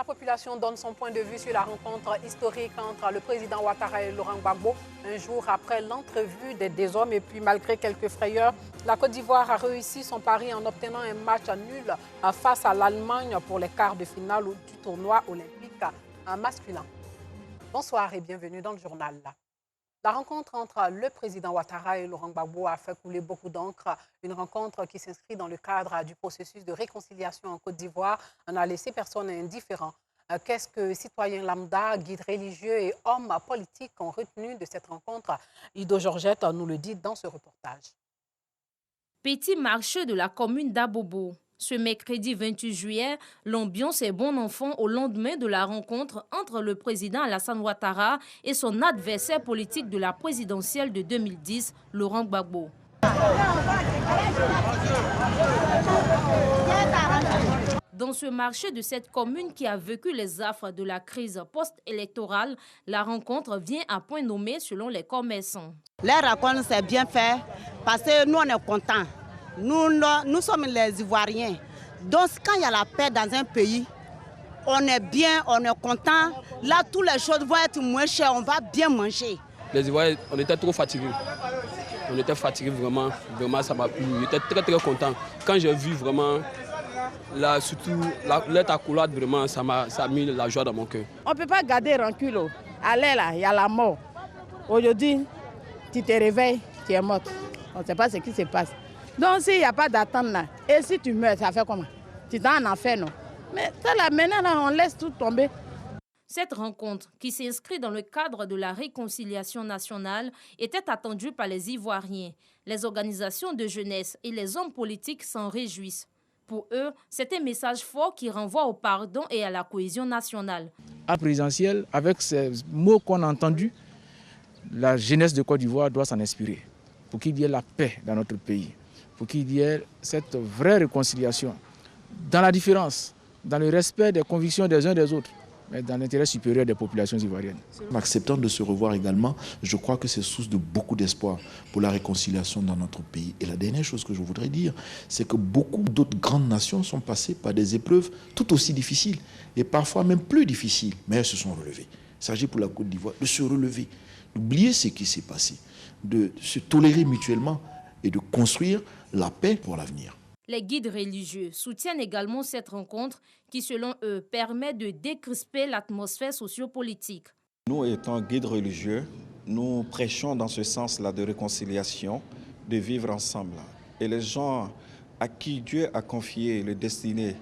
population donne son point de vue sur la rencontre historique entre le président Ouattara et Laurent Gbagbo, un jour après l'entrevue des deux hommes. Et puis, malgré quelques frayeurs, la Côte d'Ivoire a réussi son pari en obtenant un match nul face à l'Allemagne pour les quarts de finale du tournoi olympique masculin. Bonsoir et bienvenue dans le journal. La rencontre entre le président Ouattara et Laurent Gbagbo a fait couler beaucoup d'encre. Une rencontre qui s'inscrit dans le cadre du processus de réconciliation en Côte d'Ivoire n'a laissé personne indifférent. Qu'est-ce que citoyens lambda, guides religieux et hommes politiques ont retenu de cette rencontre? Ido Georgette nous le dit dans ce reportage. Petit marché de la commune d'Abobo. Ce mercredi 28 juillet, l'ambiance est bon enfant au lendemain de la rencontre entre le président Alassane Ouattara et son adversaire politique de la présidentielle de 2010, Laurent Gbagbo. Dans ce marché de cette commune qui a vécu les affres de la crise post-électorale, la rencontre vient à point nommé selon les commerçants. La rencontre s'est bien faite parce que nous on est contents. Nous sommes les Ivoiriens. Donc quand il y a la paix dans un pays, on est bien, on est content. Là, toutes les choses vont être moins chères, on va bien manger. Les Ivoiriens, on était trop fatigués. On était fatigués vraiment, ça m'a plu. J'étais très très content. Quand j'ai vu vraiment, là, surtout l'aide accolade, vraiment, ça a mis la joie dans mon cœur. On ne peut pas garder rancune. Allez là, il y a la mort. Aujourd'hui, tu te réveilles, tu es morte. On ne sait pas ce qui se passe. Donc s'il n'y a pas d'attente là, et si tu meurs, ça fait comment? Tu t'en en enfer, non? Mais ça là, maintenant là, on laisse tout tomber. Cette rencontre, qui s'inscrit dans le cadre de la réconciliation nationale, était attendue par les Ivoiriens. Les organisations de jeunesse et les hommes politiques s'en réjouissent. Pour eux, c'est un message fort qui renvoie au pardon et à la cohésion nationale. À la présidentielle, avec ces mots qu'on a entendus, la jeunesse de Côte d'Ivoire doit s'en inspirer pour qu'il y ait la paix dans notre pays, pour qu'il y ait cette vraie réconciliation, dans la différence, dans le respect des convictions des uns des autres, mais dans l'intérêt supérieur des populations ivoiriennes. En acceptant de se revoir également, je crois que c'est source de beaucoup d'espoir pour la réconciliation dans notre pays. Et la dernière chose que je voudrais dire, c'est que beaucoup d'autres grandes nations sont passées par des épreuves tout aussi difficiles, et parfois même plus difficiles, mais elles se sont relevées. Il s'agit pour la Côte d'Ivoire de se relever, d'oublier ce qui s'est passé, de se tolérer mutuellement et de construire la paix pour l'avenir. Les guides religieux soutiennent également cette rencontre qui, selon eux, permet de décrisper l'atmosphère sociopolitique. Nous, étant guides religieux, nous prêchons dans ce sens-là de réconciliation, de vivre ensemble. Et les gens à qui Dieu a confié le destiné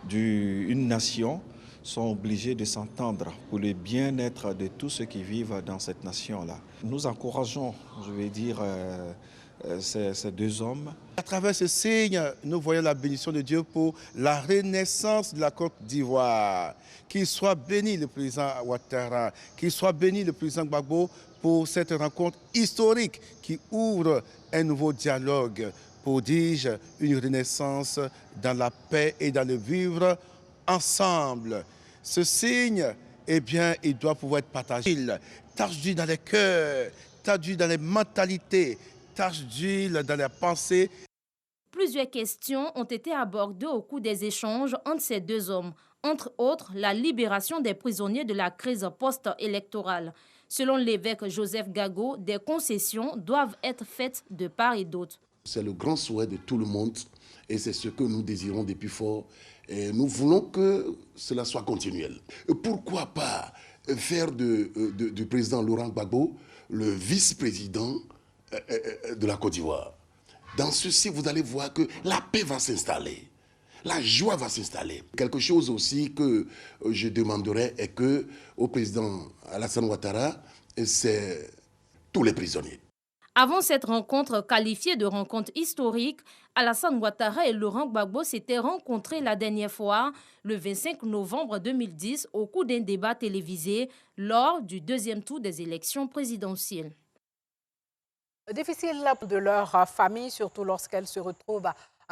d'une nation sont obligés de s'entendre pour le bien-être de tous ceux qui vivent dans cette nation-là. Nous encourageons, je vais dire, ces deux hommes. À travers ce signe, nous voyons la bénédiction de Dieu pour la renaissance de la Côte d'Ivoire. Qu'il soit béni le président Ouattara, qu'il soit béni le président Gbagbo pour cette rencontre historique qui ouvre un nouveau dialogue pour, dis-je, une renaissance dans la paix et dans le vivre ensemble. Ce signe, eh bien, il doit pouvoir être partagé. Tache d'huile dans les cœurs, tache d'huile dans les mentalités, tache d'huile dans les pensées. Plusieurs questions ont été abordées au cours des échanges entre ces deux hommes, entre autres la libération des prisonniers de la crise post-électorale. Selon l'évêque Joseph Gago, des concessions doivent être faites de part et d'autre. C'est le grand souhait de tout le monde et c'est ce que nous désirons depuis fort. Et nous voulons que cela soit continuel. Pourquoi pas faire du président Laurent Gbagbo le vice-président de la Côte d'Ivoire? Dans ceci, vous allez voir que la paix va s'installer, la joie va s'installer. Quelque chose aussi que je demanderais est que au président Alassane Ouattara, c'est tous les prisonniers. Avant cette rencontre qualifiée de rencontre historique, Alassane Ouattara et Laurent Gbagbo s'étaient rencontrés la dernière fois, le 25 novembre 2010, au cours d'un débat télévisé lors du deuxième tour des élections présidentielles. Difficile de leur famille, surtout lorsqu'elles se retrouvent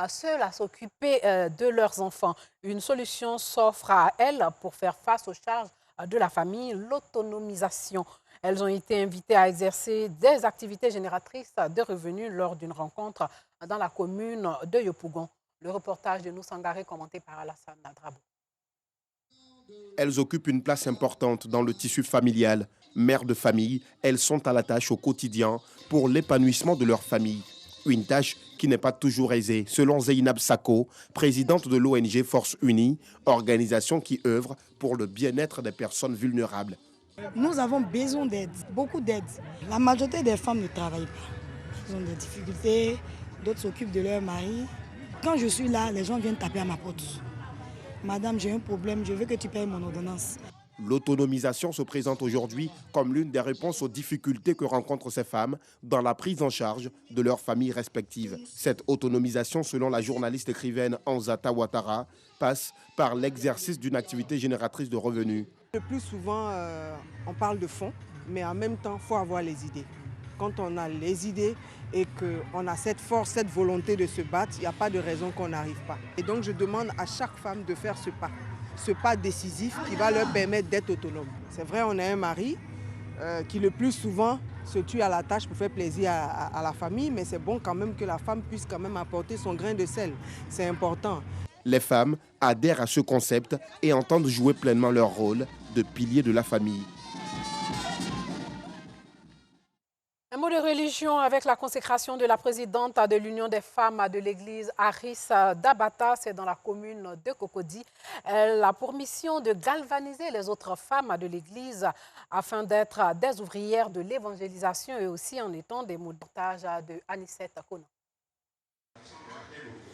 seules à s'occuper de leurs enfants. Une solution s'offre à elles pour faire face aux charges de la famille, l'autonomisation. Elles ont été invitées à exercer des activités génératrices de revenus lors d'une rencontre dans la commune de Yopougon. Le reportage de Noussangare commenté par Alassane Drabo. Elles occupent une place importante dans le tissu familial. Mères de famille, elles sont à la tâche au quotidien pour l'épanouissement de leur famille. Une tâche qui n'est pas toujours aisée, selon Zeynab Sako, présidente de l'ONG Force Unie, organisation qui œuvre pour le bien-être des personnes vulnérables. Nous avons besoin d'aide, beaucoup d'aide. La majorité des femmes ne travaillent pas. Elles ont des difficultés, d'autres s'occupent de leur mari. Quand je suis là, les gens viennent taper à ma porte. Madame, j'ai un problème, je veux que tu payes mon ordonnance. L'autonomisation se présente aujourd'hui comme l'une des réponses aux difficultés que rencontrent ces femmes dans la prise en charge de leurs familles respectives. Cette autonomisation, selon la journaliste écrivaine Anzata Ouattara, passe par l'exercice d'une activité génératrice de revenus. Le plus souvent, on parle de fonds, mais en même temps, il faut avoir les idées. Quand on a les idées et qu'on a cette force, cette volonté de se battre, il n'y a pas de raison qu'on n'arrive pas. Et donc je demande à chaque femme de faire ce pas décisif qui va leur permettre d'être autonome. C'est vrai, on a un mari qui le plus souvent se tue à la tâche pour faire plaisir à la famille, mais c'est bon quand même que la femme puisse quand même apporter son grain de sel. C'est important. Les femmes adhèrent à ce concept et entendent jouer pleinement leur rôle de pilier de la famille. Un mot de religion avec la consécration de la présidente de l'Union des femmes de l'église Aris Dabata, c'est dans la commune de Cocody. Elle a pour mission de galvaniser les autres femmes de l'église afin d'être des ouvrières de l'évangélisation et aussi en étant des montages de Anicette Kono.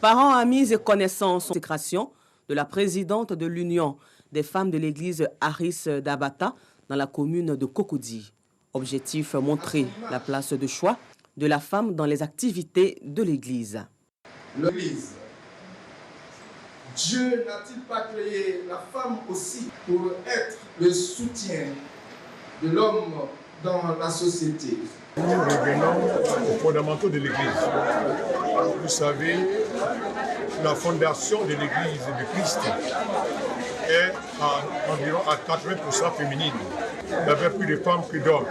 Parents, amis et connaissances, consécration de la présidente de l'Union des femmes de l'église Aris Dabata dans la commune de Cocody. Objectif, montrer la place de choix de la femme dans les activités de l'Église. L'Église, Dieu n'a-t-il pas créé la femme aussi pour être le soutien de l'homme dans la société? Nous revenons aux fondamentaux de l'Église. Vous savez, la fondation de l'Église de Christ est environ à 80% féminine. Il y avait plus de femmes que d'hommes.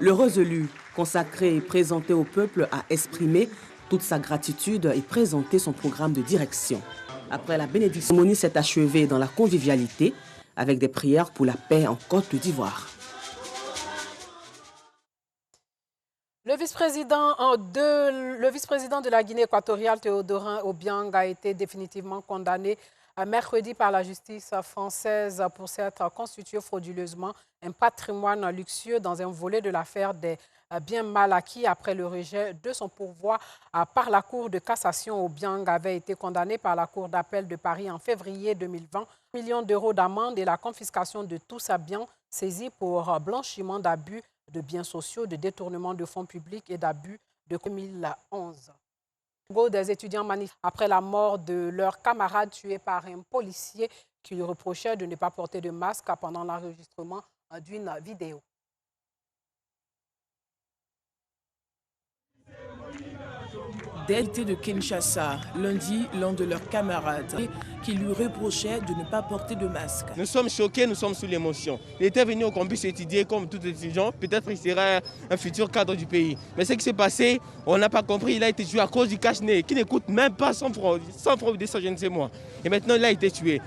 Le résolu, consacré et présenté au peuple, a exprimé toute sa gratitude et présenté son programme de direction. Après la bénédiction, la cérémonie s'est achevée dans la convivialité avec des prières pour la paix en Côte d'Ivoire. Le vice-président de la Guinée équatoriale, Théodorin Obiang, a été définitivement condamné mercredi par la justice française pour s'être constitué frauduleusement un patrimoine luxueux dans un volet de l'affaire des biens mal acquis après le rejet de son pourvoi par la Cour de cassation. Obiang avait été condamné par la Cour d'appel de Paris en février 2020. 1 million d'euros d'amende et la confiscation de tous ses biens saisis pour blanchiment d'abus de biens sociaux, de détournement de fonds publics et d'abus de 2011. Des étudiants manifestent après la mort de leur camarade tué par un policier qui lui reprochait de ne pas porter de masque pendant l'enregistrement d'une vidéo. Député de Kinshasa, lundi, l'un de leurs camarades qui lui reprochait de ne pas porter de masque. Nous sommes choqués, nous sommes sous l'émotion. Il était venu au campus étudier comme tout étudiant, peut-être qu'il serait un futur cadre du pays. Mais ce qui s'est passé, on n'a pas compris, il a été tué à cause du cache-nez, qui n'écoute même pas sans fraude de ça, je ne sais moi. Et maintenant, il a été tué.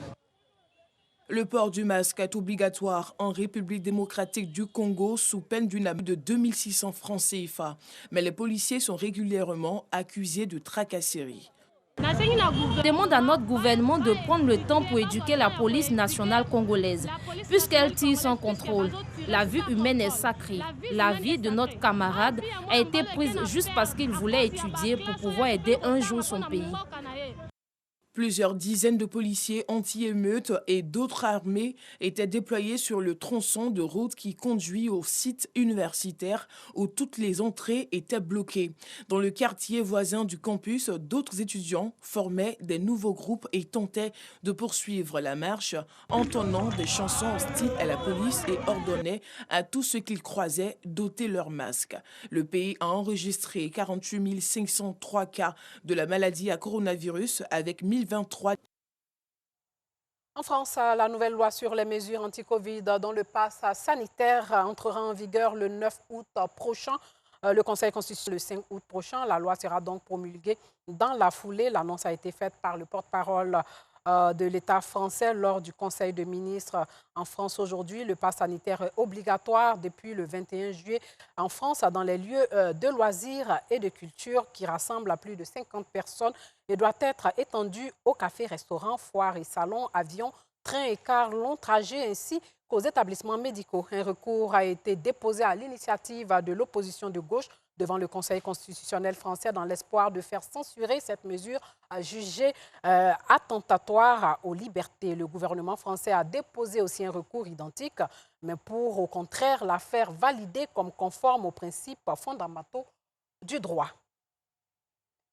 Le port du masque est obligatoire en République démocratique du Congo sous peine d'une amende de 2600 francs CFA. Mais les policiers sont régulièrement accusés de tracasserie. Demande à notre gouvernement de prendre le temps pour éduquer la police nationale congolaise, puisqu'elle tire sans contrôle. La vie humaine est sacrée. La vie de notre camarade a été prise juste parce qu'il voulait étudier pour pouvoir aider un jour son pays. Plusieurs dizaines de policiers anti-émeutes et d'autres armées étaient déployés sur le tronçon de route qui conduit au site universitaire où toutes les entrées étaient bloquées. Dans le quartier voisin du campus, d'autres étudiants formaient des nouveaux groupes et tentaient de poursuivre la marche, entonnant des chansons hostiles à la police et ordonnaient à tous ceux qu'ils croisaient d'ôter leurs masques. Le pays a enregistré 48 503 cas de la maladie à coronavirus avec 1023. En France, la nouvelle loi sur les mesures anti-Covid dont le pass sanitaire entrera en vigueur le 9 août prochain. Le Conseil constitutionnel le 5 août prochain. La loi sera donc promulguée dans la foulée. L'annonce a été faite par le porte-parole de l'État français lors du Conseil de ministres en France aujourd'hui. Le pass sanitaire est obligatoire depuis le 21 juillet en France dans les lieux de loisirs et de culture qui rassemblent à plus de 50 personnes et doit être étendu aux cafés, restaurants, foires et salons, avions, trains et cars, longs trajets ainsi qu'aux établissements médicaux. Un recours a été déposé à l'initiative de l'opposition de gauche devant le Conseil constitutionnel français dans l'espoir de faire censurer cette mesure jugée attentatoire aux libertés. Le gouvernement français a déposé aussi un recours identique, mais pour au contraire la faire valider comme conforme aux principes fondamentaux du droit.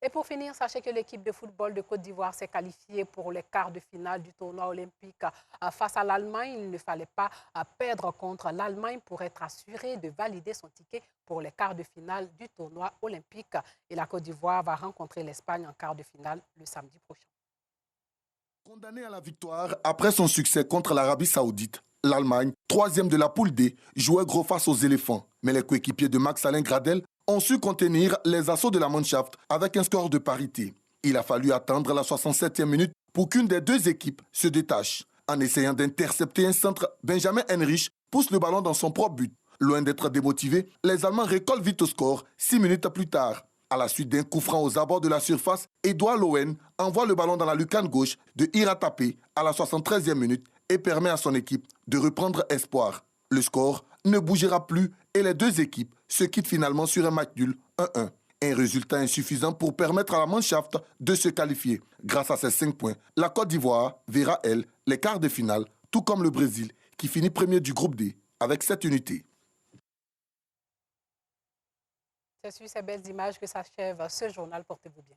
Et pour finir, sachez que l'équipe de football de Côte d'Ivoire s'est qualifiée pour les quarts de finale du tournoi olympique face à l'Allemagne. Il ne fallait pas perdre contre l'Allemagne pour être assuré de valider son ticket pour les quarts de finale du tournoi olympique. Et la Côte d'Ivoire va rencontrer l'Espagne en quart de finale le samedi prochain. Condamné à la victoire après son succès contre l'Arabie Saoudite, l'Allemagne, troisième de la poule D, jouait gros face aux éléphants. Mais les coéquipiers de Max-Alain Gradel ont su contenir les assauts de la Mannschaft avec un score de parité. Il a fallu attendre la 67e minute pour qu'une des deux équipes se détache. En essayant d'intercepter un centre, Benjamin Henrich pousse le ballon dans son propre but. Loin d'être démotivés, les Allemands récoltent vite au score 6 minutes plus tard. À la suite d'un coup franc aux abords de la surface, Edouard Lowen envoie le ballon dans la lucarne gauche de Ira Tapé à la 73e minute et permet à son équipe de reprendre espoir. Le score ne bougera plus et les deux équipes se quittent finalement sur un match nul 1-1. Un résultat insuffisant pour permettre à la Mannschaft de se qualifier. Grâce à ces 5 points, la Côte d'Ivoire verra, elle, les quarts de finale, tout comme le Brésil, qui finit premier du groupe D avec 7 unités. C'est sur ces belles images que s'achève ce journal. Portez-vous bien.